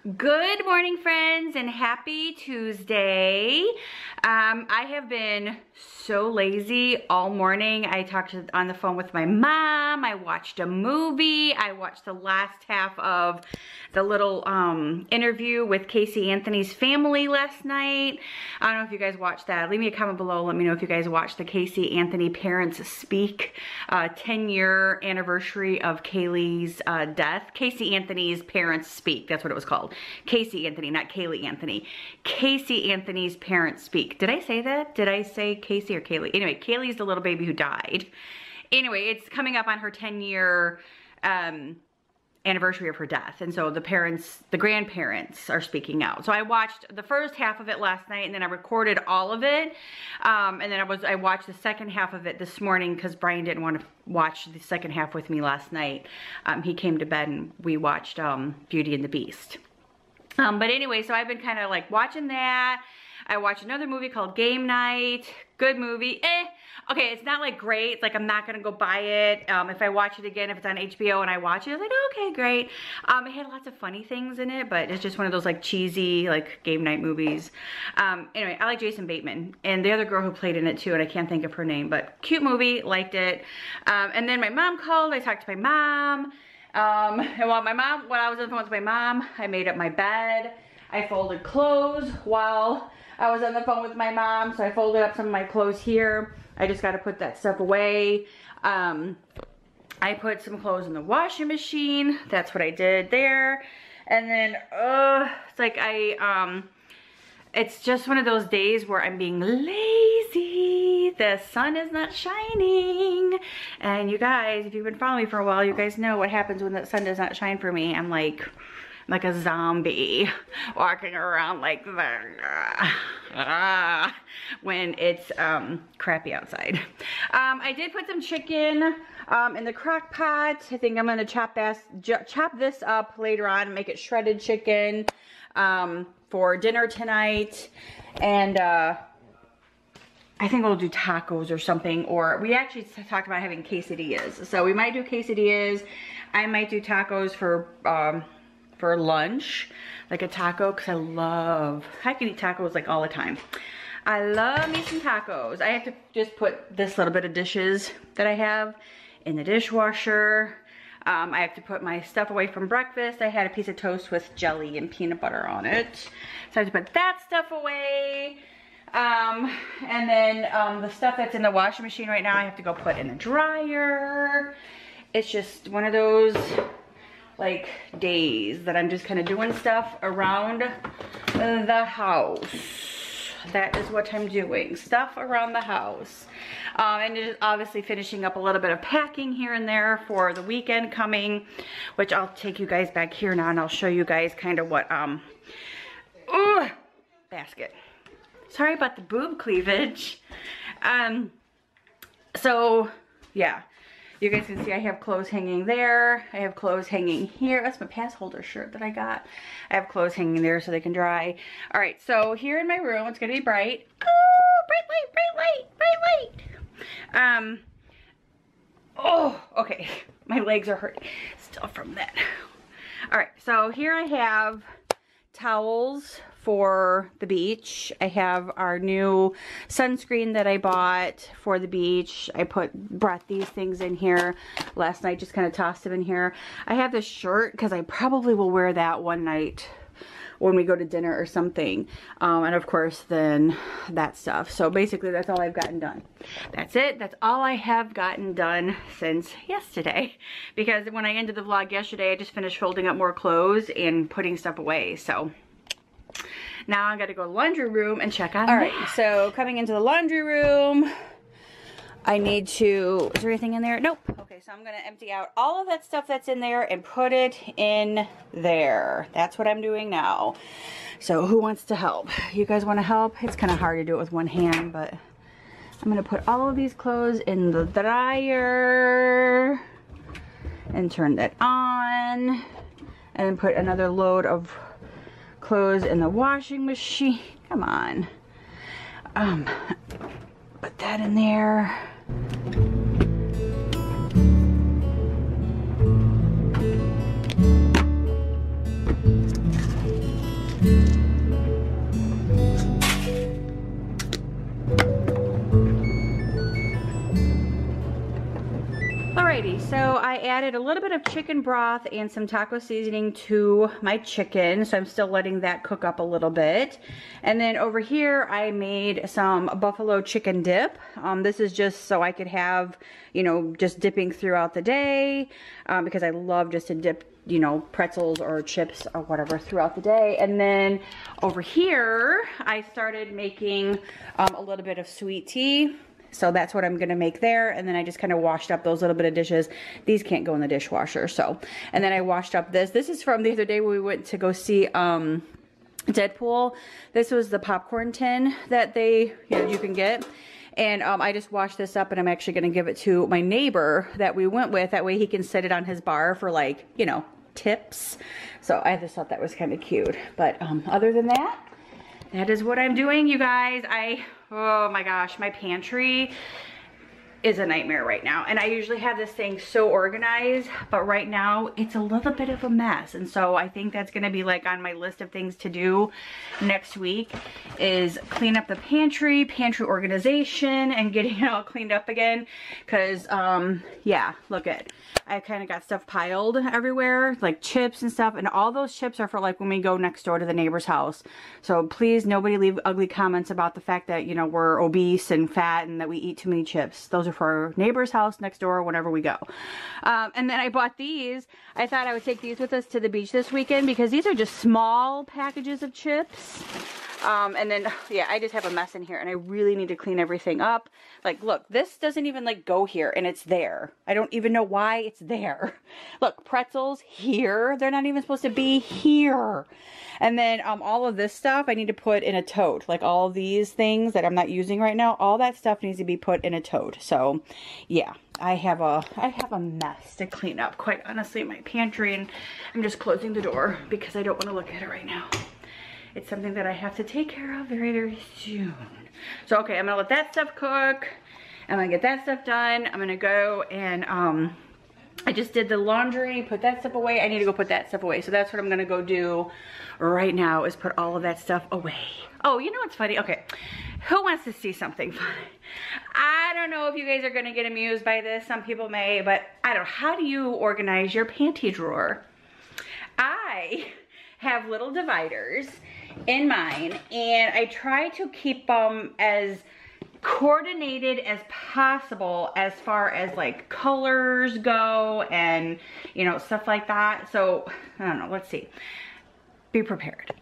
Good morning, friends, and happy Tuesday. I have been so lazy all morning. I talked on the phone with my mom. I watched a movie. I watched the last half of the little interview with Casey Anthony's family last night. I don't know if you guys watched that. Leave me a comment below. Let me know if you guys watched the Casey Anthony Parents Speak 10-year anniversary of Kaylee's death. Casey Anthony's Parents Speak. That's what it was called. Casey Anthony, not Kaylee Anthony. Casey Anthony's Parents Speak. Did I say that? Did I say Casey or Kaylee? Anyway, Kaylee's the little baby who died. Anyway, it's coming up on her 10-year anniversary of her death, and so the grandparents are speaking out. So I watched the first half of it last night, and then I recorded all of it, and then I watched the second half of it this morning because Brian didn't want to watch the second half with me last night. He came to bed and we watched Beauty and the Beast. But anyway, so I've been kind of like watching that. I watched another movie called Game Night. Good movie. Okay, it's not like great. It's like I'm not gonna go buy it. If I watch it again, if it's on HBO and I watch it, it's like, oh, okay, great. It had lots of funny things in it, but it's just one of those like cheesy like game night movies. Anyway, I like Jason Bateman and the other girl who played in it too, and I can't think of her name, but cute movie, liked it. And then my mom called. I talked to my mom. And while I was on the phone with my mom, I made up my bed. I folded clothes while I was on the phone with my mom, so I folded up some of my clothes here. I just got to put that stuff away. I put some clothes in the washing machine. That's what I did there. And then, it's like it's just one of those days where I'm being lazy. The sun is not shining. And you guys, if you've been following me for a while, you guys know what happens when the sun does not shine for me. I'm like a zombie walking around like that when it's crappy outside. I did put some chicken in the crock pot. I think I'm gonna chop this up later on and make it shredded chicken for dinner tonight. And I think we'll do tacos or something, or we actually talked about having quesadillas. So we might do quesadillas. I might do tacos for lunch, like a taco, because I can eat tacos like all the time. I love me some tacos. I have to just put this little bit of dishes that I have in the dishwasher. I have to put my stuff away from breakfast. I had a piece of toast with jelly and peanut butter on it. So I have to put that stuff away. And then the stuff that's in the washing machine right now, I have to go put in the dryer. It's just one of those like days that I'm just kind of doing stuff around the house. That is what I'm doing, stuff around the house. And just obviously finishing up a little bit of packing here and there for the weekend coming, which I'll take you guys back here now and I'll show you guys kind of what, basket. Sorry about the boob cleavage. So yeah. You guys can see I have clothes hanging there. I have clothes hanging here. That's my pass holder shirt that I got. I have clothes hanging there so they can dry. All right, so here in my room, it's gonna be bright. Oh, bright light, bright light, bright light. Oh, okay. My legs are hurting still from that. All right, so here I have towels for the beach. I have our new sunscreen that I bought for the beach. I brought these things in here last night, just kind of tossed them in here. I have this shirt because I probably will wear that one night when we go to dinner or something. And of course then that stuff. So basically that's all I've gotten done. That's it. That's all I have gotten done since yesterday. Because when I ended the vlog yesterday, I just finished folding up more clothes and putting stuff away. So now I gotta go to the laundry room and check on that. All right, so coming into the laundry room, I need to, is there anything in there? Nope. Okay, so I'm gonna empty out all of that stuff that's in there and put it in there. That's what I'm doing now. So who wants to help? You guys wanna help? It's kind of hard to do it with one hand, but I'm gonna put all of these clothes in the dryer and turn that on, and then put another load of clothes in the washing machine. Come on. Put that in there. added a little bit of chicken broth and some taco seasoning to my chicken, so I'm still letting that cook up a little bit. And then over here I made some buffalo chicken dip. This is just so I could have, you know, just dipping throughout the day, because I love just to dip, you know, pretzels or chips or whatever throughout the day. And then over here I started making a little bit of sweet tea. So that's what I'm gonna make there. And then I just kind of washed up those little bit of dishes. These can't go in the dishwasher, so. And then I washed up this. This is from the other day when we went to go see Deadpool. This was the popcorn tin that you can get. And I just washed this up, and I'm actually gonna give it to my neighbor that we went with. That way he can set it on his bar for, like, you know, tips. So I just thought that was kind of cute. But other than that, that is what I'm doing, you guys. Oh my gosh, my pantry is a nightmare right now. And I usually have this thing so organized, but right now it's a little bit of a mess. And so I think that's gonna be like on my list of things to do next week, is clean up the pantry organization and getting it all cleaned up again. Cause yeah, look at, I kind of got stuff piled everywhere, like chips and stuff, and all those chips are for like when we go next door to the neighbor's house. So please, nobody leave ugly comments about the fact that, you know, we're obese and fat and that we eat too many chips. Those are for our neighbor's house next door whenever we go. And then I bought these. I thought I would take these with us to the beach this weekend because these are just small packages of chips. And then, yeah, I just have a mess in here and I really need to clean everything up. Like, look, this doesn't even like go here and it's there. I don't even know why it's there. Look, pretzels here. They're not even supposed to be here. And then all of this stuff I need to put in a tote. Like all these things that I'm not using right now, all that stuff needs to be put in a tote. So yeah, I have a mess to clean up, quite honestly, in my pantry, and I'm just closing the door because I don't want to look at it right now. It's something that I have to take care of very, very soon. So, okay, I'm gonna let that stuff cook. I'm gonna get that stuff done. I'm gonna go and, I just did the laundry, put that stuff away. I need to go put that stuff away. So that's what I'm gonna go do right now, is put all of that stuff away. Oh, you know what's funny? Okay, who wants to see something funny? I don't know if you guys are gonna get amused by this. Some people may, but I don't know. How do you organize your panty drawer? I have little dividers in mine, and I try to keep them as coordinated as possible as far as like colors go and, you know, stuff like that. So I don't know, let's see, be prepared.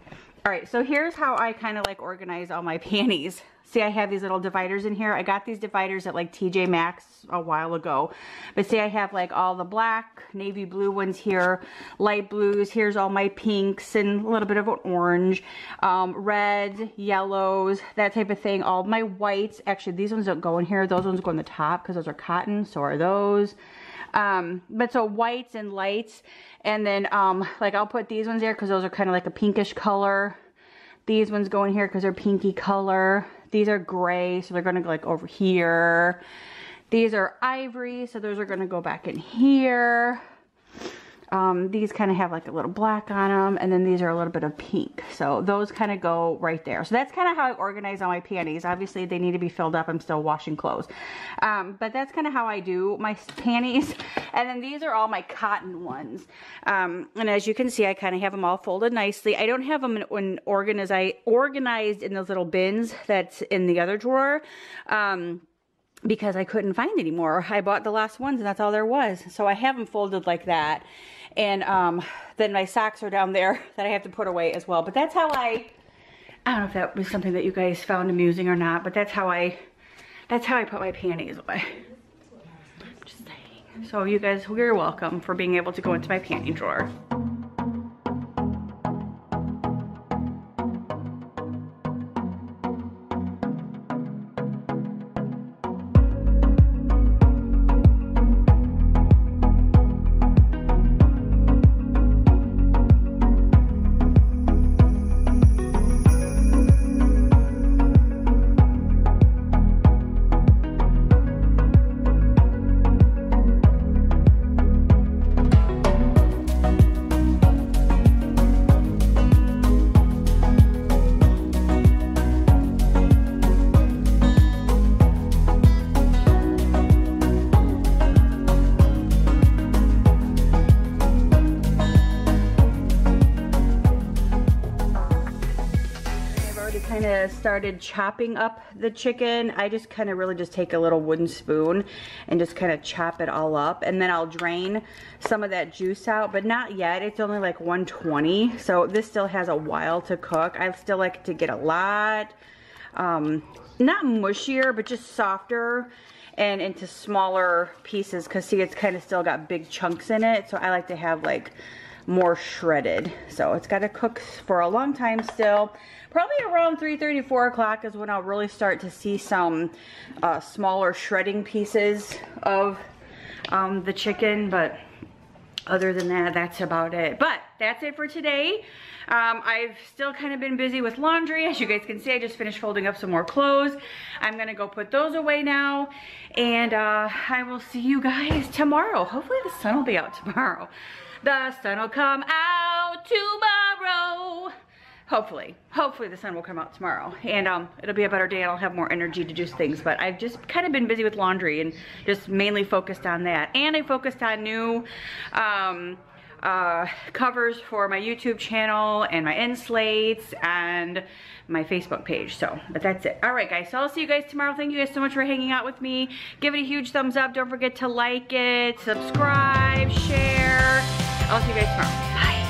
All right, so here's how I kind of like organize all my panties. See, I have these little dividers in here. I got these dividers at like TJ Maxx a while ago. But see, I have like all the black, navy blue ones here, light blues. Here's all my pinks and a little bit of an orange, red, yellows, that type of thing. All my whites. Actually, these ones don't go in here. Those ones go on the top because those are cotton. So are those. But so whites and lights. And then like I'll put these ones there because those are kind of like a pinkish color. These ones go in here because they're pinky color. These are gray, so they're going to go like over here. These are ivory, so those are going to go back in here. These kind of have like a little black on them, and then these are a little bit of pink. So those kind of go right there. So that's kind of how I organize all my panties. Obviously, they need to be filled up. I'm still washing clothes. But that's kind of how I do my panties. And then these are all my cotton ones. And as you can see, I kind of have them all folded nicely. I don't have them organized in those little bins that's in the other drawer. Because I couldn't find any more. I bought the last ones and that's all there was. So I have them folded like that. And then my socks are down there that I have to put away as well. But that's how I don't know if that was something that you guys found amusing or not, but that's how I put my panties away. Just saying. So you guys, you're welcome for being able to go into my panty drawer. kind of started chopping up the chicken. I just kind of really just take a little wooden spoon and just kind of chop it all up, and then I'll drain some of that juice out, but not yet. It's only like 120, so this still has a while to cook. I still like it to get a lot, not mushier, but just softer and into smaller pieces, because see, it's kind of still got big chunks in it, so I like to have like more shredded. So it's got to cook for a long time still. Probably around 3:30, 4 o'clock is when I'll really start to see some smaller shredding pieces of the chicken, but other than that, that's about it. But that's it for today. I've still kind of been busy with laundry. As you guys can see, I just finished folding up some more clothes. I'm gonna go put those away now, and I will see you guys tomorrow. Hopefully the sun will be out tomorrow. The sun will come out tomorrow. Hopefully the sun will come out tomorrow, and it'll be a better day and I'll have more energy to do things. But I've just kind of been busy with laundry and just mainly focused on that. And I focused on new covers for my YouTube channel and my end slates and my Facebook page. So, but that's it. All right, guys, so I'll see you guys tomorrow. Thank you guys so much for hanging out with me. Give it a huge thumbs up. Don't forget to like it, subscribe, share. I'll see you guys tomorrow. Bye.